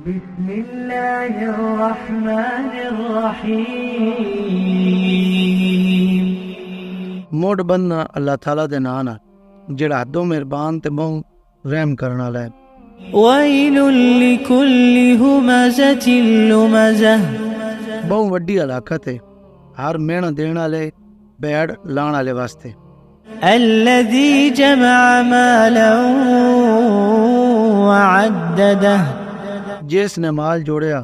बिस्मिल्लाहिर्रहमानिर्रहीम। मोड़ बंदना अल्लाह ताला दे नाम नाल जेड़ा हदो मेहरबान ते बहुत रहम करने वाला है। वैलुल लिकुल्लि हुमज़तिल लुमज़ह। बहुत वड्डी हलाकत है हर मेहनत देने वाले बैड लाने वाले वास्ते। अल्लज़ी जमअ मालन वअद्ददह। जिसने माल जोड़िया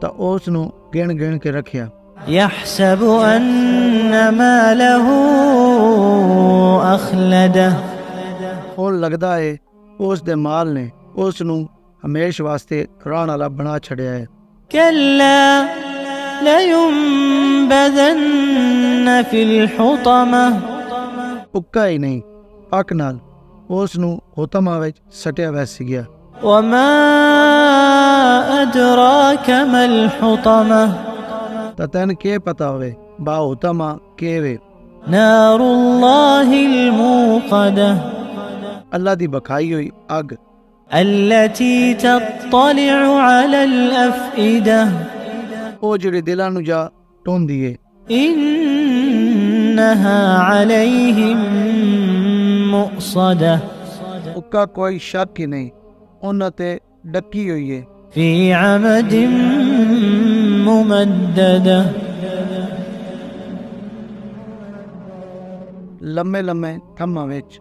तो उसनु गिन गिन के रखिया। यहसबु अन्न मालहु अखलदह। और लगदा है उस दे माल ने उसनु हमेशा वास्ते रहने वाला बना छड़िया है। कल्ला लयुंबज़न्न फिल हुतमह। उक्का ही नहीं पक नाल उसनु हुतमा विच सटिया वैसी गया। वमा अदराक मल हुतमह। तो तैन के पता होवे बा हुतमा के वे। नारुल्लाहिल मूक़दह। अल्लाह दी बखाई हुई अग। अल्लती तत्तलिउ अलल अफ़इदह। ओ जेड़े दिलां नु जा टोंदी है। इन्नहा अलैहिम मुक़सदह। उक्का कोई शक ही नहीं उन्हां ते डकी हुई है। फी अमदिम मुमद्ददह। लम्मे लम्मे थम्मा विच।